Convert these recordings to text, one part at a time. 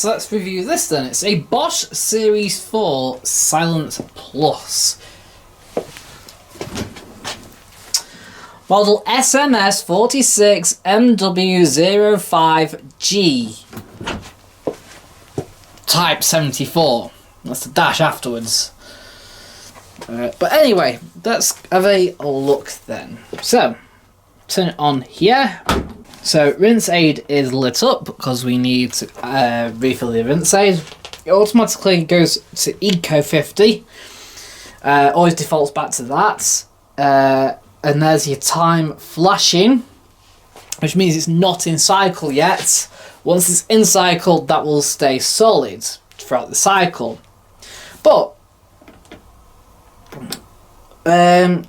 so let's review this then. It's a Bosch Series 4 Silent Plus. Model SMS46MW05G. Type 74. That's the dash afterwards. But anyway, let's have a look then. So, turn it on here. So, rinse aid is lit up because we need to refill the rinse aid. It automatically goes to Eco 50. Always defaults back to that. And there's your time flashing, which means it's not in cycle yet. Once it's in cycle, that will stay solid throughout the cycle. But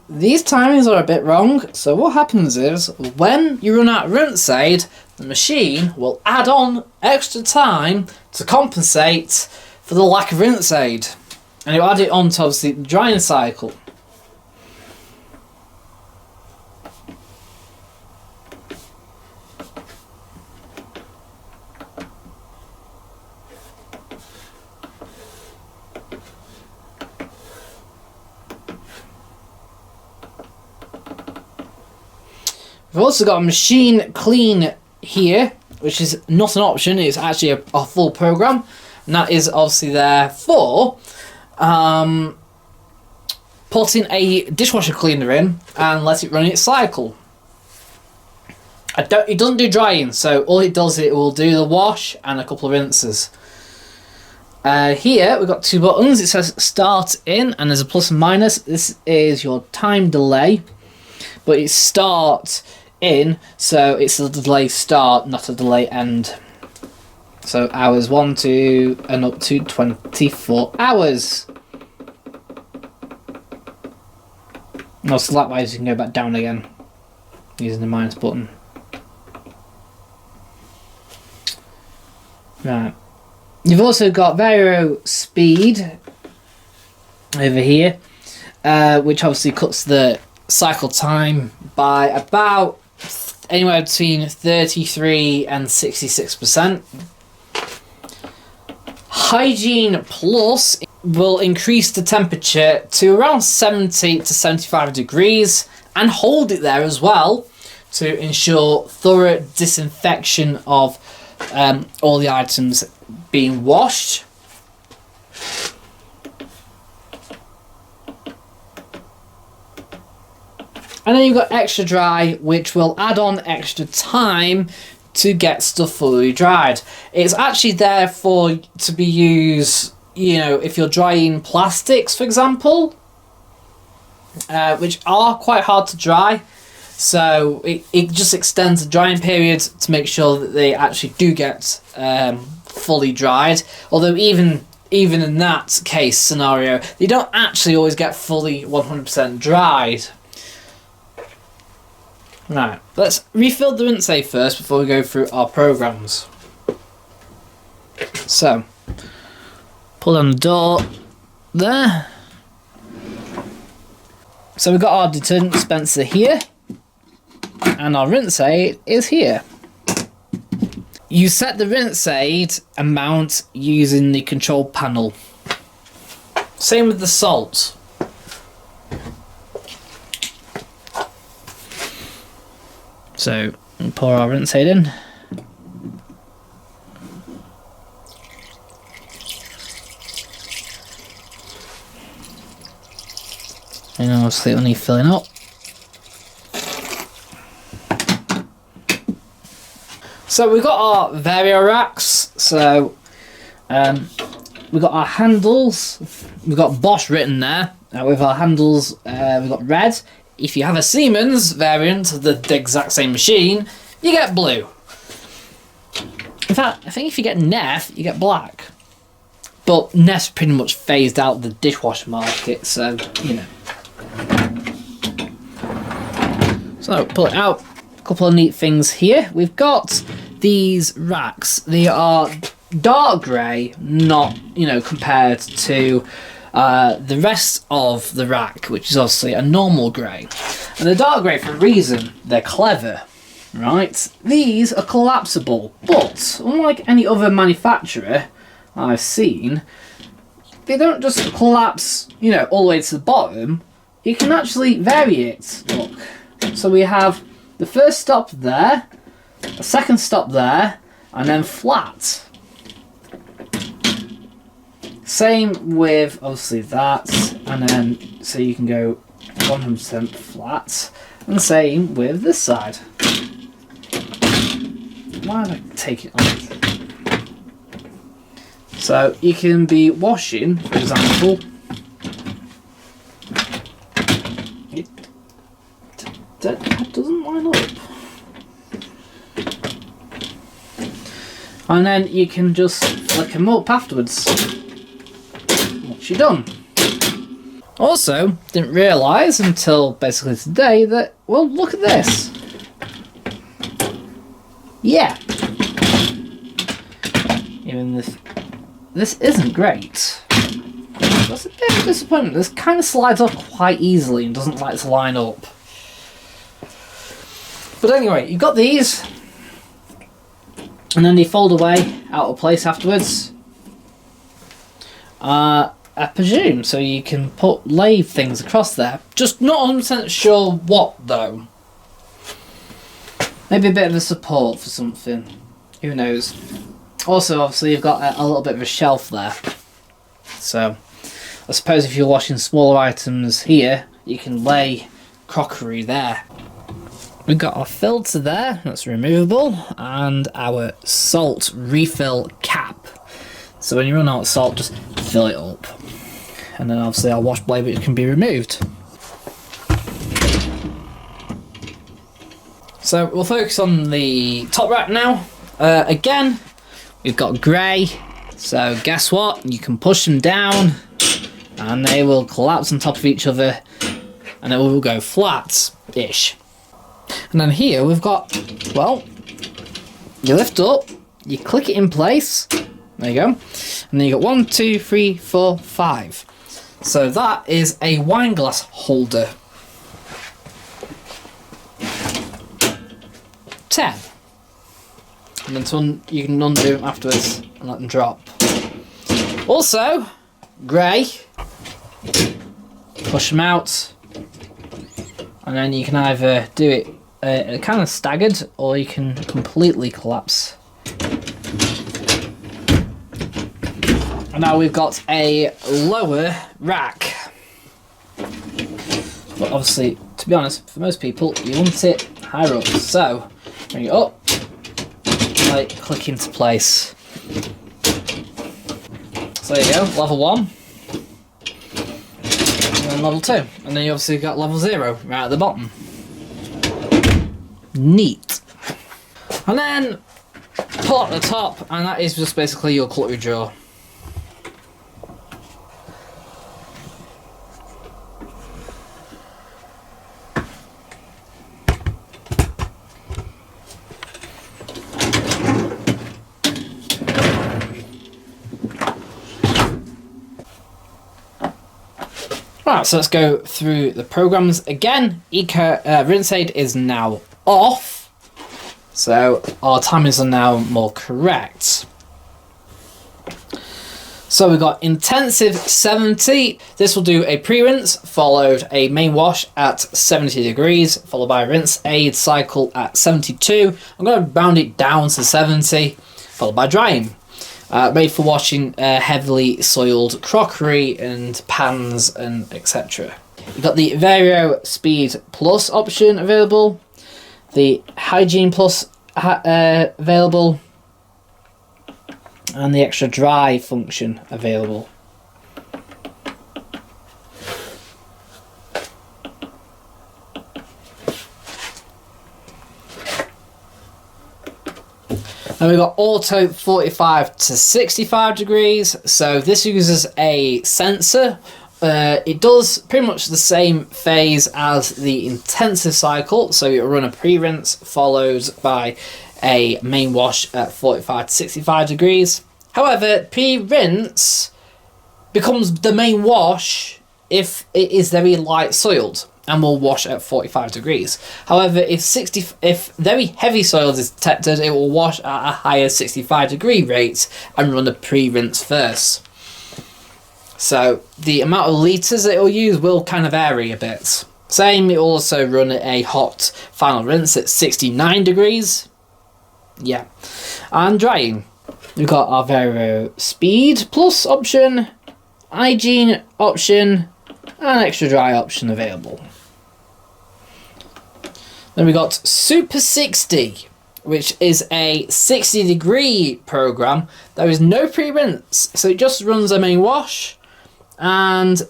these timings are a bit wrong. So what happens is, when you run out of rinse aid, the machine will add on extra time to compensate for the lack of rinse aid. And it'll add it on to obviously the drying cycle. We've also got a machine clean here, which is not an option, it's actually a full program, and that is obviously there for putting a dishwasher cleaner in and let it run its cycle. It doesn't do drying, so all it does, it will do the wash and a couple of rinses. Here we've got two buttons. It says start in and there's a plus and minus. This is your time delay, but it's start in, so it's a delay start, not a delay end. So hours 1 to and up to 24 hours. No, so likewise you can go back down again using the minus button. Right. You've also got Vario speed over here, which obviously cuts the cycle time by about anywhere between 33 and 66%. Hygiene Plus will increase the temperature to around 70 to 75 degrees and hold it there as well to ensure thorough disinfection of all the items being washed. And then you've got Extra Dry, which will add on extra time to get stuff fully dried. It's actually there to be used, you know, if you're drying plastics, for example, which are quite hard to dry. So it just extends the drying period to make sure that they actually do get fully dried. Although even in that case scenario, they don't actually always get fully 100% dried. Right, let's refill the rinse aid first before we go through our programs. So, pull on the door there. So we've got our detergent dispenser here, and our rinse aid is here. You set the rinse aid amount using the control panel. Same with the salt. So, we'll pour our rinse aid in. And obviously it'll need filling up. So we've got our Vario racks. So we've got our handles. We've got Bosch written there. With our handles, we've got red. If you have a Siemens variant of the exact same machine, you get blue. In fact, I think if you get Neff, you get black. But Neff's pretty much phased out the dishwasher market, so, you know. So, pull it out. A couple of neat things here. We've got these racks. They are dark grey, not, you know, compared to the rest of the rack, which is obviously a normal grey. And they're dark grey for a reason. They're clever. right, these are collapsible, but unlike any other manufacturer I've seen, they don't just collapse, you know, all the way to the bottom. You can actually vary it. Look, so we have the first stop there, a second stop there, and then flat. Same with obviously that, and then so you can go 100% flat, and same with this side. Why did I take it on? So you can be washing, for example. That doesn't line up. And then you can just flick them up afterwards. Once you're done. Also, didn't realise until basically today that, well, look at this. Yeah. Even this isn't great. That's a bit of a disappointment. This kind of slides off quite easily and doesn't like to line up. But anyway, you've got these, and then they fold away out of place afterwards. I presume, so you can lay things across there. Just not 100% sure what though. Maybe a bit of a support for something. Who knows? Also, obviously, you've got a little bit of a shelf there. So, I suppose if you're washing smaller items here, you can lay crockery there. We've got our filter there, that's removable, and our salt refill cap. So when you run out of salt, just fill it up. And then obviously our wash blade, which can be removed. So we'll focus on the top rack now. Again, we've got grey, so guess what? You can push them down, and they will collapse on top of each other, and it will go flat-ish. And then here we've got, well, you lift up, you click it in place, there you go, and then you got 1, 2, 3, 4, 5. So that is a wine glass holder. 10. And then you can undo them afterwards and let them drop. Also, grey, push them out, and then you can either do it kind of staggered, or you can completely collapse. And now we've got a lower rack. But obviously, to be honest, for most people, you want it higher up. So, bring it up, like click into place. So there you go, level 1. And then level 2. And then you obviously got level 0 right at the bottom. Neat. And then pull out the top, and that is just basically your cutlery drawer. Right, so let's go through the programs again. Rinse Aid is now off, so our timings are now more correct. So we've got intensive 70. This will do a pre-rinse, followed a main wash at 70 degrees, followed by a rinse aid cycle at 72. I'm going to round it down to 70, followed by drying. Made for washing heavily soiled crockery and pans and etc. You've got the Vario Speed Plus option available, the Hygiene Plus available, and the extra dry function available. And we've got auto 45 to 65 degrees. So this uses a sensor. It does pretty much the same phase as the intensive cycle. So you'll run a pre-rinse followed by a main wash at 45 to 65 degrees. However, pre-rinse becomes the main wash if it is very light soiled. and will wash at 45 degrees. However, if very heavy soils is detected, it will wash at a higher 65 degree rate and run a pre-rinse first. So the amount of litres it will use will kind of vary a bit. Same, it will also run a hot final rinse at 69 degrees. Yeah. And drying. We've got our Vario Speed Plus option, Hygiene option, and Extra Dry option available. Then we got Super 60, which is a 60 degree program. There is no pre-rinse, so it just runs a main wash and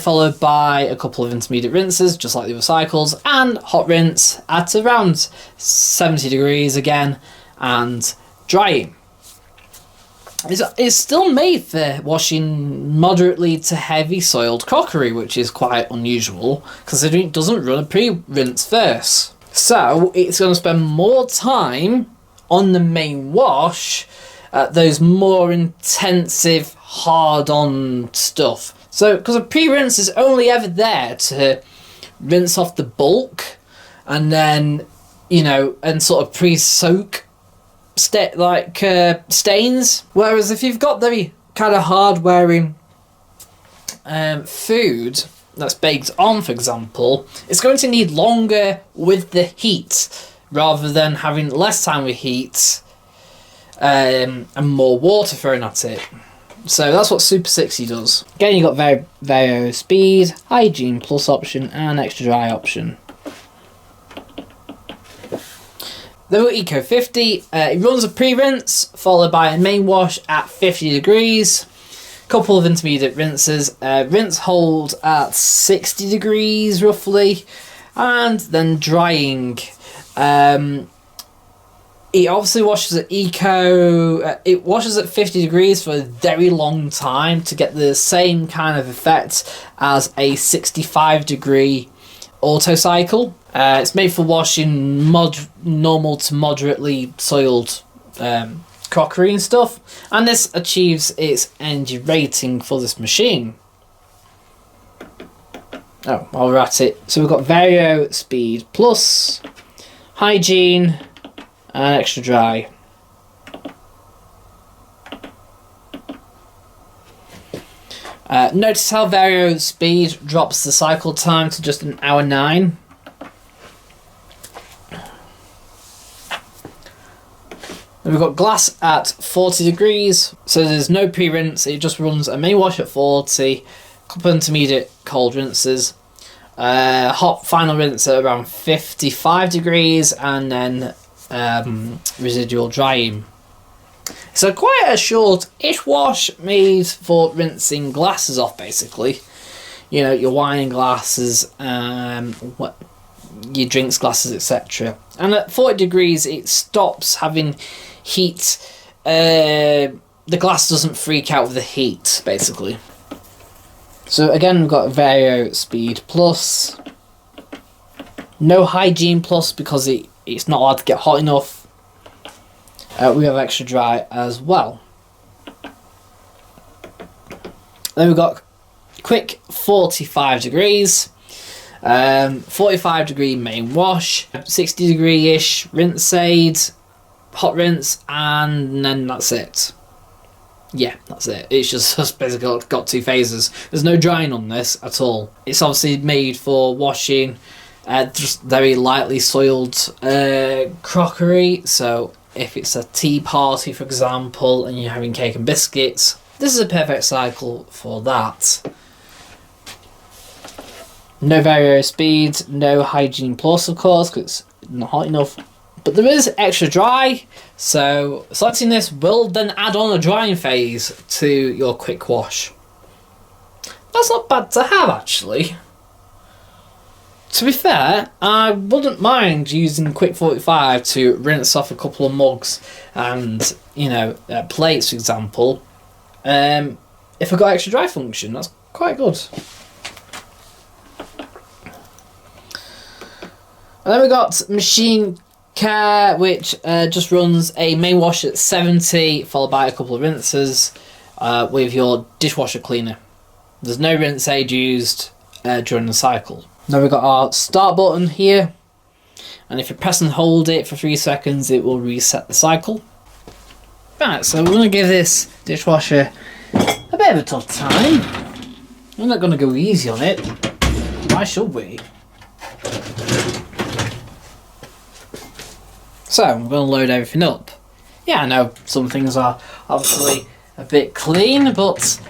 followed by a couple of intermediate rinses, just like the other cycles, and hot rinse at around 70 degrees again, and drying. It's still made for washing moderately to heavy soiled crockery, which is quite unusual, considering it doesn't run a pre-rinse first. So it's going to spend more time on the main wash, those more intensive, hard-on stuff. So, because a pre-rinse is only ever there to rinse off the bulk, and then, you know, and sort of pre-soak stains. Whereas if you've got very kind of hard-wearing food that's baked on, for example, it's going to need longer with the heat rather than having less time with heat and more water thrown at it. So that's what Super 60 does. Again, you've got Vario Speed, Hygiene Plus option, and Extra Dry option. Then we've got Eco 50. It runs a pre-rinse, followed by a main wash at 50 degrees. Couple of intermediate rinses. Rinse hold at 60 degrees, roughly. And then drying. It obviously washes at it washes at 50 degrees for a very long time to get the same kind of effect as a 65 degree auto cycle. It's made for washing normal to moderately soiled crockery and stuff, and this achieves its energy rating for this machine. Oh, while we're at it, so we've got Vario Speed Plus, Hygiene, and Extra Dry. Notice how Vario Speed drops the cycle time to just 1 hour 9. Then we've got glass at 40 degrees, so there's no pre-rinse, it just runs a main wash at 40, couple of intermediate cold rinses, hot final rinse at around 55 degrees, and then residual drying. So quite a short-ish wash made for rinsing glasses off, basically. You know, your wine glasses, your drinks glasses, etc. And at 40 degrees, it stops having heat. The glass doesn't freak out with the heat, basically. So again, we've got Vario Speed Plus. No Hygiene Plus because it's not allowed to get hot enough. We have Extra Dry as well. Then we've got quick 45 degrees. 45 degree main wash, 60 degree-ish rinse aid, hot rinse, and then that's it. Yeah, that's it. It's just basically got 2 phases. There's no drying on this at all. It's obviously made for washing just very lightly soiled crockery. So if it's a tea party, for example, and you're having cake and biscuits, this is a perfect cycle for that. No Vario Speed, no Hygiene Plus, of course, because it's not hot enough. But there is Extra Dry, so selecting this will then add on a drying phase to your quick wash. That's not bad to have, actually. To be fair, I wouldn't mind using Quick 45 to rinse off a couple of mugs and, you know, plates, for example. If I got Extra Dry function, that's quite good. And then we got Machine Care, which just runs a main wash at 70, followed by a couple of rinses with your dishwasher cleaner. There's no rinse aid used during the cycle. Now we've got our start button here, and if you press and hold it for 3 seconds, it will reset the cycle. Right, so we're going to give this dishwasher a bit of a tough time. We're not going to go easy on it. Why should we? So, I'm going to load everything up. Yeah, I know some things are obviously a bit clean, but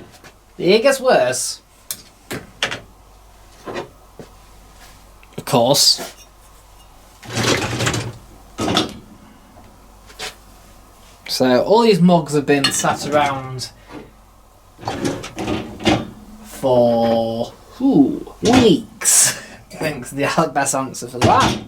it gets worse. Of course. So, all these mugs have been sat around for weeks. I think the best answer for that.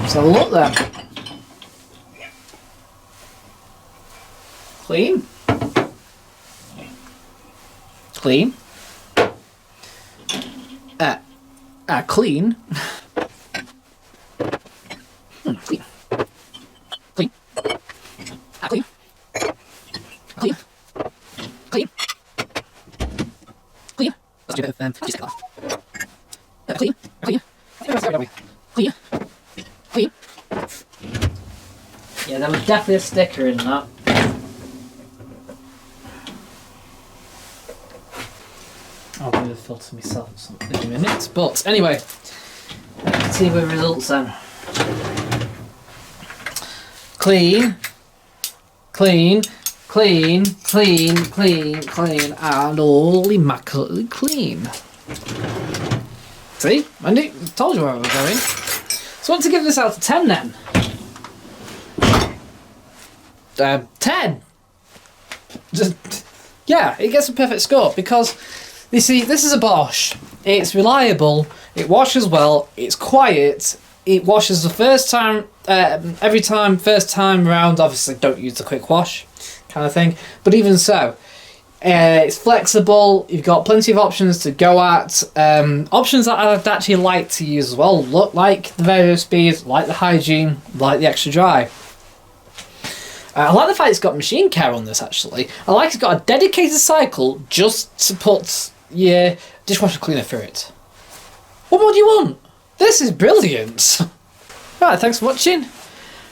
So look then. Clean. Clean. Clean. Clean. Clean. Clean. Clean. Clean. Clean. Let's do a bit of just clean. Clean. Clean. Clean. Clean. Yeah, there was definitely a sticker in that. I'll do the filter myself in a minute. But anyway, let's see the results then. Clean, clean, clean, clean, clean, clean, and all immaculately clean. See? I told you where we were going. So I want to give this out of 10 then. 10! Yeah, it gets a perfect score because, you see, this is a Bosch. It's reliable, it washes well, it's quiet, it washes the first time, every time, first time around. Obviously don't use the quick wash kind of thing, but even so, it's flexible, you've got plenty of options to go at, options that I'd actually like to use as well, look like the various speeds, like the hygiene, like the extra dry. I like the fact it's got machine care on this actually. I like it's got a dedicated cycle just to put your dishwasher cleaner through it. What more do you want? This is brilliant. Right, thanks for watching.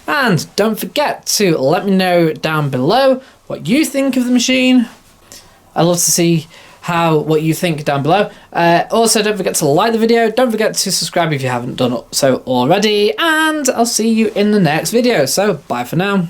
And don't forget to let me know down below what you think of the machine. I'd love to see what you think down below. Also, don't forget to like the video. Don't forget to subscribe if you haven't done so already. And I'll see you in the next video. So, bye for now.